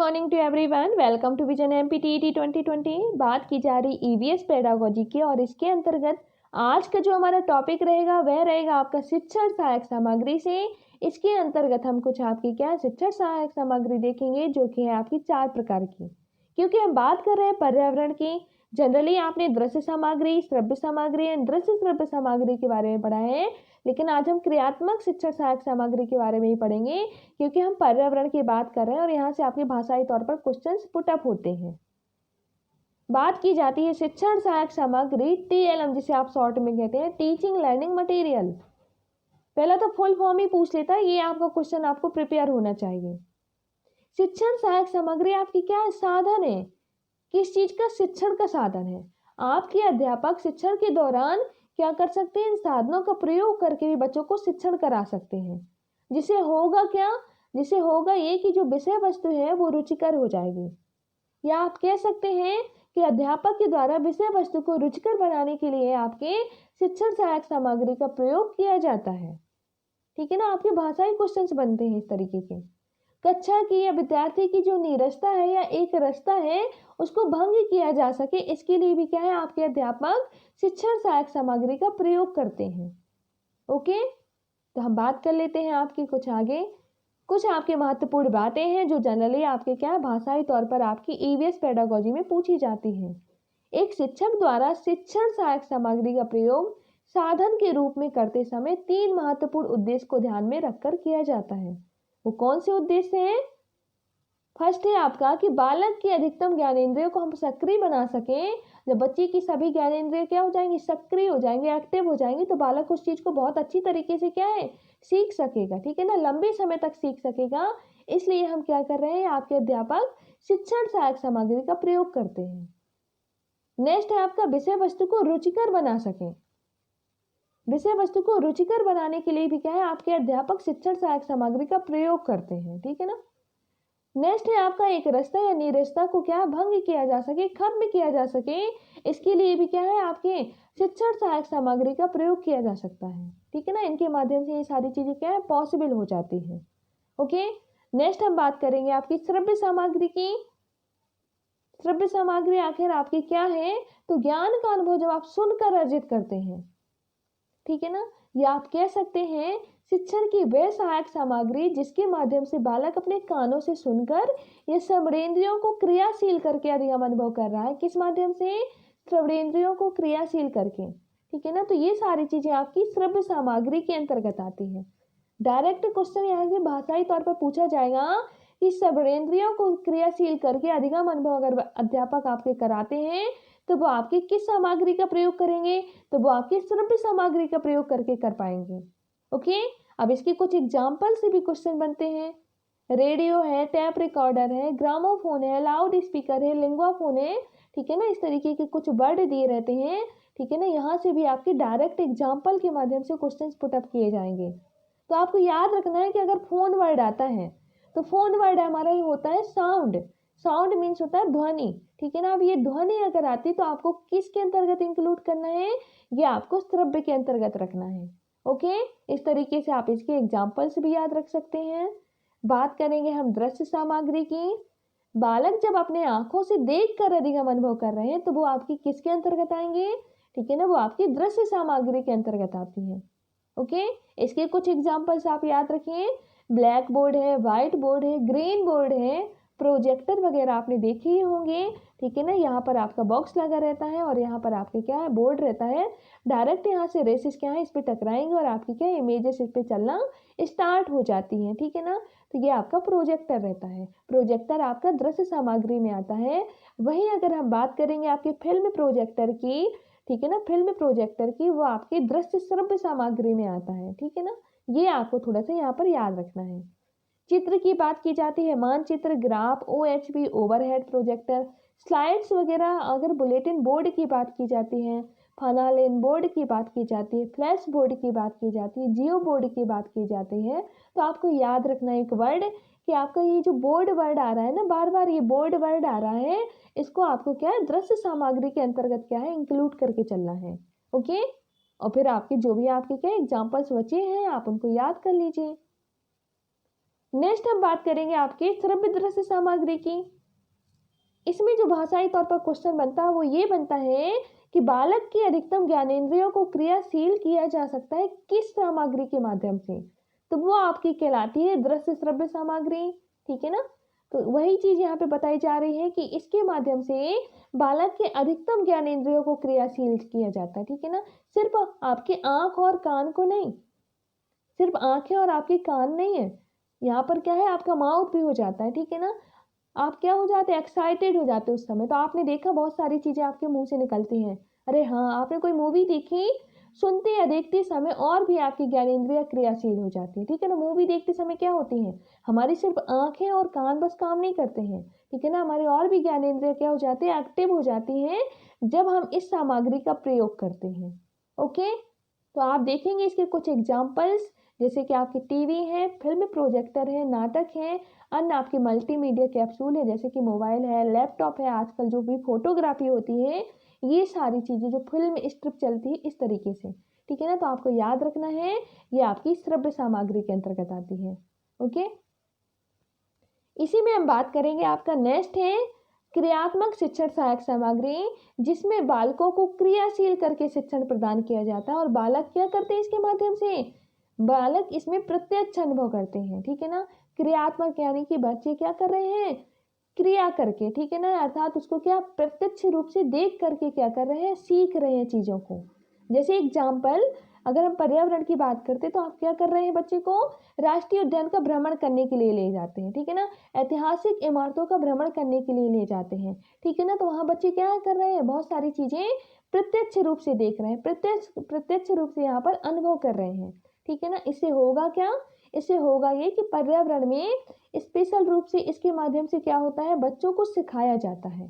Morning to everyone, welcome to vision MPTET 2020। बात की जा रही ईवीएस पेडागोजी की और इसके अंतर्गत आज का जो हमारा टॉपिक रहेगा वह रहेगा आपका शिक्षण सहायक सामग्री से। इसके अंतर्गत हम कुछ आपकी क्या शिक्षण सहायक सामग्री देखेंगे जो कि है आपकी 4 प्रकार की। क्योंकि हम बात कर रहे हैं पर्यावरण की, जनरली आपने दृश्य सामग्री, श्रव्य सामग्री एंड दृश्य श्रव्य सामग्री के बारे में पढ़ा है, लेकिन आज हम क्रियात्मक शिक्षण सहायक सामग्री के बारे में ही पढ़ेंगे क्योंकि हम पर्यावरण की बात कर रहे हैं और यहाँ से आपके भाषाई तौर पर क्वेश्चंस पुटअप होते हैं। बात की जाती है शिक्षण सहायक सामग्री टीएलएम, जिसे आप शॉर्ट में कहते हैं टीचिंग लर्निंग मटेरियल। पहला तो फुल फॉर्म ही पूछ लेता है, ये आपका क्वेश्चन आपको प्रिपेयर होना चाहिए। शिक्षण सहायक सामग्री आपकी क्या है? साधन है। किस चीज का? शिक्षण का साधन है। आपके अध्यापक शिक्षण के दौरान क्या कर सकते हैं? इन साधनों का प्रयोग करके भी बच्चों को शिक्षण करा सकते हैं। जिसे होगा क्या? जिसे होगा ये कि जो विषय वस्तु है वो रुचिकर हो जाएगी, या आप कह सकते हैं कि अध्यापक के द्वारा विषय वस्तु को रुचिकर बनाने के लिए आपके शिक्षण सहायक सामग्री का प्रयोग किया जाता है। ठीक है ना, आपके भाषाई क्वेश्चंस बनते हैं इस तरीके के। कक्षा की या विद्यार्थी की जो नीरसता है या एक रसता है उसको भंग किया जा सके, इसके लिए भी क्या है आपके अध्यापक शिक्षण सहायक सामग्री का प्रयोग करते हैं। ओके, तो हम बात कर लेते हैं आपकी कुछ आगे। कुछ आपके महत्वपूर्ण बातें हैं जो जनरली आपके क्या भाषाई तौर पर आपकी ईवीएस पेडागोजी में पूछी जाती हैं। एक शिक्षक द्वारा शिक्षण सहायक सामग्री का प्रयोग साधन के रूप में करते समय 3 महत्वपूर्ण उद्देश्य को ध्यान में रखकर किया जाता है। वो कौन से उद्देश्य हैं? फर्स्ट है आपका कि बालक की अधिकतम ज्ञानेंद्रियों को हम सक्रिय बना सकें। जब बच्चे की सभी ज्ञानेंद्रिय क्या हो जाएंगी? सक्रिय हो जाएंगे, एक्टिव हो जाएंगी, तो बालक उस चीज को बहुत अच्छी तरीके से क्या है सीख सकेगा। ठीक है ना, लंबे समय तक सीख सकेगा। इसलिए हम क्या कर रहे हैं, आपके अध्यापक शिक्षण सहायक सामग्री का प्रयोग करते हैं। नेक्स्ट है आपका विषय वस्तु को रुचिकर बना सकें। विषय वस्तु को रुचिकर बनाने के लिए भी क्या है आपके अध्यापक शिक्षण सहायक सामग्री का प्रयोग करते हैं। ठीक है ना। नेक्स्ट है आपका एक रस्ता या निरस्ता को क्या भंग किया जा सके, खत्म किया जा सके, इसके लिए भी क्या है आपके शिक्षण सहायक सामग्री का प्रयोग किया जा सकता है। ठीक है ना, इनके माध्यम से ये सारी चीजें क्या है पॉसिबल हो जाती है। ओके, नेक्स्ट हम बात करेंगे आपकी श्रव्य सामग्री की। श्रव्य सामग्री आखिर आपकी क्या है? तो ज्ञान का अनुभव जब आप सुनकर अर्जित करते हैं। ठीक है ना, या आप कह सकते हैं शिक्षण की वह सहायक सामग्री जिसके माध्यम से बालक अपने कानों से सुनकर या श्रवणेंद्रियों को क्रियाशील करके अधिगम अनुभव कर रहा है। किस माध्यम से? श्रवणेंद्रियों को क्रियाशील करके। ठीक है ना, तो ये सारी चीजें आपकी श्रव्य सामग्री के अंतर्गत आती है। डायरेक्ट क्वेश्चन यहाँ से भाषाई तौर पर पूछा जाएगा कि श्रवणेंद्रियों को क्रियाशील करके अधिगम अनुभव अगर अध्यापक आपके कराते हैं तो वो आपकी किस सामग्री का प्रयोग करेंगे? तो वो आपकी श्रव्य सामग्री का प्रयोग करके कर पाएंगे। ओके, अब इसके कुछ एग्जाम्पल से भी क्वेश्चन बनते हैं। रेडियो है, टैप रिकॉर्डर है, ग्रामोफोन है, लाउड स्पीकर है, लिंगुआफोन है। ठीक है ना, इस तरीके के कुछ वर्ड दिए रहते हैं। ठीक है ना, यहाँ से भी आपके डायरेक्ट एग्जाम्पल के माध्यम से क्वेश्चन पुटअप किए जाएंगे। तो आपको याद रखना है कि अगर फोन वर्ड आता है तो फोन वर्ड हमारा ये होता है साउंड। साउंड मीन्स होता है ध्वनि। ठीक है ना, अब ये ध्वनि अगर आती तो आपको किसके अंतर्गत इंक्लूड करना है? ये आपको श्रव्य के अंतर्गत रखना है। ओके, इस तरीके से आप इसके एग्जाम्पल्स भी याद रख सकते हैं। बात करेंगे हम दृश्य सामग्री की। बालक जब अपने आंखों से देख कर अधिगम अनुभव कर रहे हैं तो वो आपकी किसके अंतर्गत आएंगे? ठीक है ना, वो आपकी दृश्य सामग्री के अंतर्गत आती है। ओके, इसके कुछ एग्जाम्पल्स आप याद रखिए। ब्लैक बोर्ड है, व्हाइट बोर्ड है, ग्रीन बोर्ड है, प्रोजेक्टर वगैरह आपने देखे ही होंगे। ठीक है ना, यहाँ पर आपका बॉक्स लगा रहता है और यहाँ पर आपके क्या है बोर्ड रहता है। डायरेक्ट यहाँ से रेसिस क्या है इस पे टकराएंगे और आपकी क्या इमेजेस इस पे चलना स्टार्ट हो जाती हैं। ठीक है ना, तो ये आपका प्रोजेक्टर रहता है। प्रोजेक्टर आपका दृश्य सामग्री में आता है। वहीं अगर हम बात करेंगे आपके फिल्म प्रोजेक्टर की, ठीक है ना, फिल्म प्रोजेक्टर की, वो आपकी दृश्य श्रव्य सामग्री में आता है। ठीक है ना, ये आपको थोड़ा सा यहाँ पर याद रखना है। चित्र की बात की जाती है, मानचित्र, ग्राफ, ओएचबी, ओवरहेड प्रोजेक्टर, स्लाइड्स वगैरह। अगर बुलेटिन बोर्ड की बात की जाती है, फानालेन बोर्ड की बात की जाती है, फ्लैश बोर्ड की बात की जाती है, जियो बोर्ड की बात की जाती है, तो आपको याद रखना एक वर्ड कि आपका ये जो बोर्ड वर्ड आ रहा है ना, बार बार ये बोर्ड वर्ड आ रहा है, इसको आपको क्या है दृश्य सामग्री के अंतर्गत क्या है इंक्लूड करके चलना है। ओके, और फिर आपके जो भी आपके क्या एग्जाम्पल्स बचे हैं आप उनको याद कर लीजिए। नेक्स्ट हम बात करेंगे आपके श्रव्य दृश्य सामग्री की। इसमें जो भाषाई तौर पर क्वेश्चन बनता है वो ये बनता है कि बालक की अधिकतम ज्ञानेंद्रियों को क्रियाशील किया जा सकता है किस सामग्री के माध्यम से, तो वो आपकी कहलाती है दृश्य श्रव्य सामग्री। ठीक है ना, तो वही चीज यहाँ पे बताई जा रही है कि इसके माध्यम से बालक के अधिकतम ज्ञानेंद्रियों को क्रियाशील किया जाता है। ठीक है ना, सिर्फ आपके आंख और कान को नहीं, सिर्फ आंखें और आपके कान नहीं है, यहाँ पर क्या है आपका माउथ भी हो जाता है। ठीक है ना, आप क्या हो जाते हैं, एक्साइटेड हो जाते हैं उस समय। तो आपने देखा बहुत सारी चीजें आपके मुंह से निकलती हैं। अरे हाँ, आपने कोई मूवी देखी, सुनते या देखते समय और भी आपकी ज्ञानेंद्रियां क्रियाशील हो जाती है। ठीक है ना, मूवी देखते समय क्या होती है, हमारी सिर्फ आंखें और कान बस काम नहीं करते हैं। ठीक है ना, हमारे और भी ज्ञानेंद्रियां क्या हो जाती है, एक्टिव हो जाती हैं जब हम इस सामग्री का प्रयोग करते हैं। ओके, तो आप देखेंगे इसके कुछ एग्जाम्पल्स, जैसे कि आपके टीवी है, फिल्म प्रोजेक्टर है, नाटक है, अन्य आपके मल्टीमीडिया कैप्सूल है जैसे कि मोबाइल है, लैपटॉप है, आजकल जो भी फोटोग्राफी होती है, ये सारी चीज़ें जो फिल्म स्ट्रिप चलती है इस तरीके से। ठीक है ना, तो आपको याद रखना है ये आपकी श्रव्य सामग्री के अंतर्गत आती है। ओके, इसी में हम बात करेंगे, आपका नेक्स्ट है क्रियात्मक शिक्षण सहायक सामग्री, जिसमें बालकों को क्रियाशील करके शिक्षण प्रदान किया जाता है। और बालक क्या करते हैं इसके माध्यम से, बालक इसमें प्रत्यक्ष अनुभव करते हैं। ठीक है ना, क्रियात्मक यानी कि बच्चे क्या कर रहे हैं, क्रिया करके। ठीक है ना, अर्थात उसको क्या प्रत्यक्ष रूप से देख करके क्या कर रहे हैं, सीख रहे हैं चीज़ों को। जैसे एग्जाम्पल, अगर हम पर्यावरण की बात करते हैं तो आप क्या कर रहे हैं, बच्चे को राष्ट्रीय उद्यान का भ्रमण करने के लिए ले जाते हैं। ठीक है ना, ऐतिहासिक इमारतों का भ्रमण करने के लिए ले जाते हैं। ठीक है ना, तो वहाँ बच्चे क्या कर रहे हैं, बहुत सारी चीज़ें प्रत्यक्ष रूप से देख रहे हैं, प्रत्यक्ष रूप से यहाँ पर अनुभव कर रहे हैं। ठीक है ना, इससे होगा क्या, इससे होगा ये कि पर्यावरण में स्पेशल रूप से इसके माध्यम से क्या होता है, बच्चों को सिखाया जाता है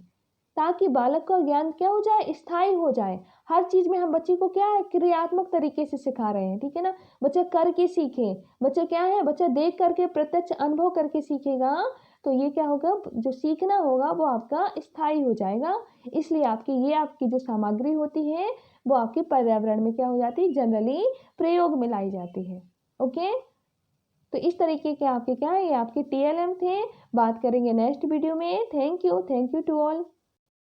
ताकि बालक का ज्ञान क्या हो जाए, स्थायी हो जाए। हर चीज में हम बच्चे को क्या है, क्रियात्मक तरीके से सिखा रहे हैं। ठीक है ना, बच्चा करके सीखे, बच्चा क्या है, बच्चा देख करके प्रत्यक्ष अनुभव करके सीखेगा, तो ये क्या होगा, जो सीखना होगा वो आपका स्थायी हो जाएगा। इसलिए आपकी जो सामग्री होती है वो आपके पर्यावरण में क्या हो जाती है, जनरली प्रयोग में लाई जाती है। ओके, तो इस तरीके के आपके क्या है, ये आपके TLM थे। बात करेंगे नेक्स्ट वीडियो में। Thank you to all.